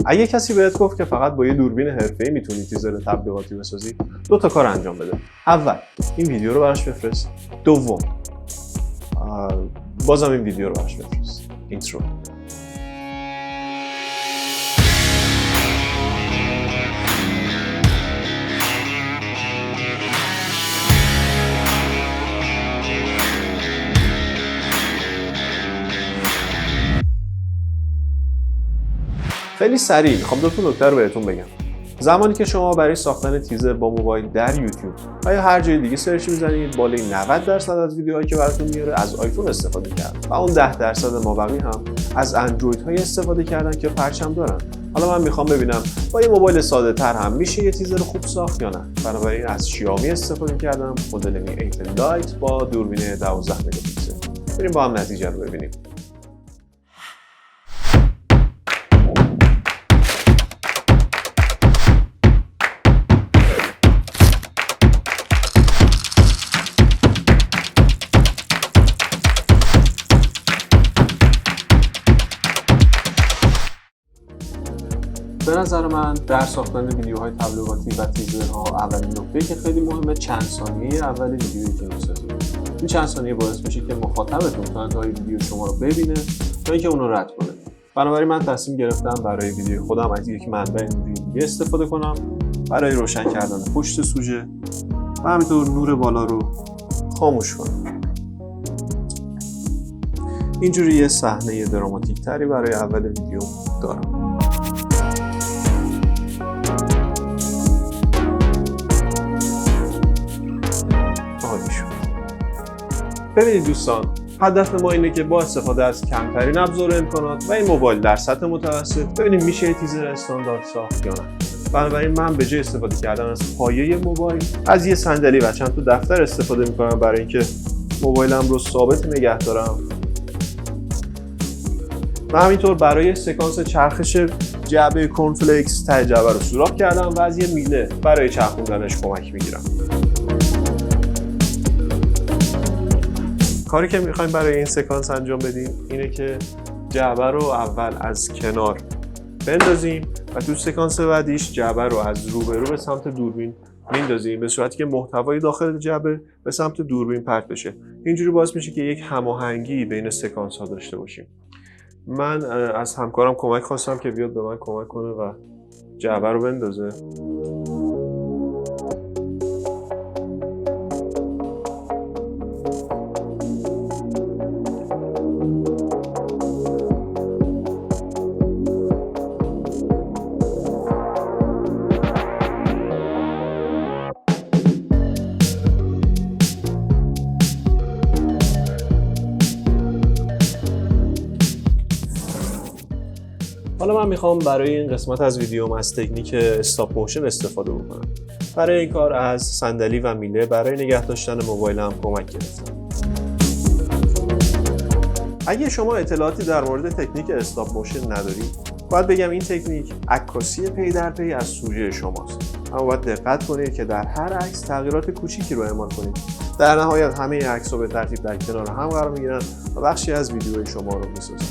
اگه کسی بهت گفت که فقط با یه دوربین حرفه‌ای میتونی تیزر تبلیغاتی بسازی، 2 تا کار انجام بده. اول، این ویدیو رو براش بفرست. دوم، بازم این ویدیو رو براش بفرست. اینترو. خیلی سریع میخوام 2 تا نکته رو بهتون بگم. زمانی که شما برای ساختن تیزر با موبایل در یوتیوب و یا هر جای دیگه سرچ میزنید، بالای 90% از ویدیوهایی که براتون میاره از آیفون استفاده کرد و اون 10% مابقی هم از اندرویدهای استفاده کردن که پرچم دارن. حالا من میخوام ببینم با یه موبایل ساده تر هم میشه یه تیزر خوب ساخت یا نه. بنابراین از شیائومی استفاده کردم، مدل می 8 لایت با دوربین 12 مگاپیکسل. بریم با هم نتیجه رو ببینیم. به نظر من در ساختن ویدیوهای تبلیغاتی و تیزرها اولین نکته که خیلی مهمه چند ثانیه اول ویدیویی که می‌سازید. این چند ثانیه باعث میشه که مخاطبتون تا انتهای ویدیو شما رو ببینه تا اینکه اون رو رد کنه. بنابراین من تصمیم گرفتم برای ویدیو خودم از یک منبع نوری دیگه استفاده کنم برای روشن کردن پشت سوژه و همینطور نور بالا رو خاموش کنم. اینجوری یه صحنه دراماتیک تری برای اول ویدیو دارم. ببینید دوستان، هدف ما اینه که با استفاده از کمترین ابزار امکانات و این موبایل در سطح متوسط ببینیم میشه یه تیزر استاندارد ساخت یا نه. بنابراین من به جای استفاده کردن از پایه موبایل، از یه صندلی و چند تا دفتر استفاده میکنم برای اینکه موبایلم رو ثابت نگه دارم. و همینطور برای سکانس چرخش جعبه کورنفلکس ته جعبه رو سوراخ کردم و از یه میله برای چرخوندنش کمک میگیرم. کاری که میخوایم برای این سکانس انجام بدیم اینه که جعبه رو اول از کنار بندازیم و تو سکانس بعدیش جعبه رو از روبرو به سمت دوربین میندازیم به صورتی که محتوای داخل جعبه به سمت دوربین پرت بشه. اینجوری باعث میشه که یک هماهنگی بین سکانس ها داشته باشیم. من از همکارم کمک خواستم که بیاد به من کمک کنه و جعبه رو بندازه. حالا من میخوام برای این قسمت از ویدیوم از تکنیک استاپ موشن استفاده بکنم. برای این کار از صندلی و میله برای نگه داشتن موبایلم کمک گرفتم. اگه شما اطلاعاتی در مورد تکنیک استاپ موشن ندارید، باید بگم این تکنیک عکاسی پی در پی از سوژه شماست. اما باید دقت کنید که در هر عکس تغییرات کوچیکی رو اعمال کنید. در نهایت همه عکس‌ها به ترتیب در کنار هم قرار میگیرن و بخشی از ویدیوی شما رو میسازن.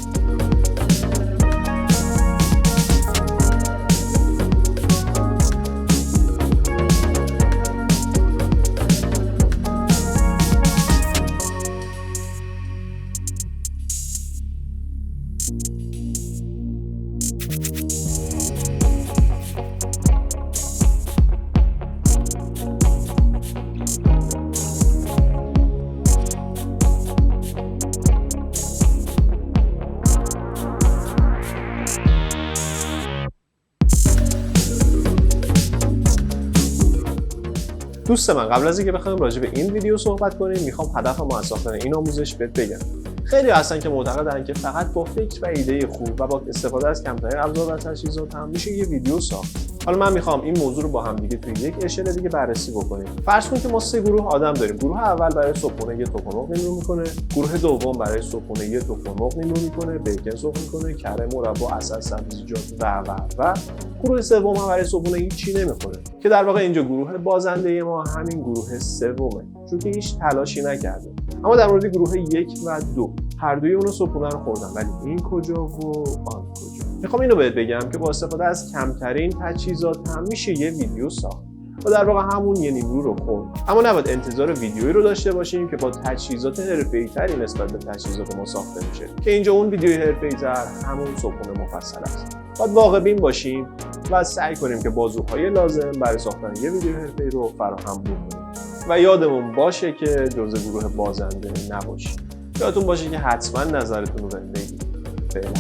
دوست من، قبل از اینکه بخوایم راجع به این ویدیو صحبت کنیم، میخوام هدف ما از ساختن این آموزش بهت بگم. خیلی هستن که معتقدن که فقط با فکر و ایده خوب و با استفاده از کمترین ابزار و تجهیزات هم میشه یه ویدیو ساخت. حالا من میخوام این موضوع رو با هم دیگه توی یک اشل دیگه بررسی بکنیم. فرض کن که ما 3 گروه آدم داریم. گروه اول برای صبحونه یه تخم مرغ نیمرو میکنه، گروه دوم برای صبحونه یه تخم مرغ نیمرو میکنه، بیکن سرخ میکنه، کره مربا، عسل، سبزیجات و گروه سوم هم برای صبحونه هیچی نمیخوره. که در واقع اینجا گروه بازنده ما همین گروه سومه، چون که هیچ تلاشی نکرده. اما در مورد گروه 1 و 2 هر دوی اون صبحونه رو خوردن، ولی این کجا و آن کجا؟ میخوام اینو بهت بگم که با استفاده از کمترین تجهیزات هم میشه یه ویدیو ساخت و در واقع همون یه نیمرو رو خوند. اما نباید انتظار ویدیویی رو داشته باشیم که با تجهیزات حرفه‌ای‌تری نسبت به تجهیزات ما ساخته میشه که اینجا اون ویدیوی حرفه‌ای‌تر همون صبحونه مفصل است. باید واقع بین باشیم و سعی کنیم که بازوهای لازم برای ساختن یه ویدیو حرفه‌ای رو فراهم بکنیم و یادمون باشه که جزء گروه بازنده نباشیم. یادتون باشه که حتما نظرتون رو بهم بگید. فعلا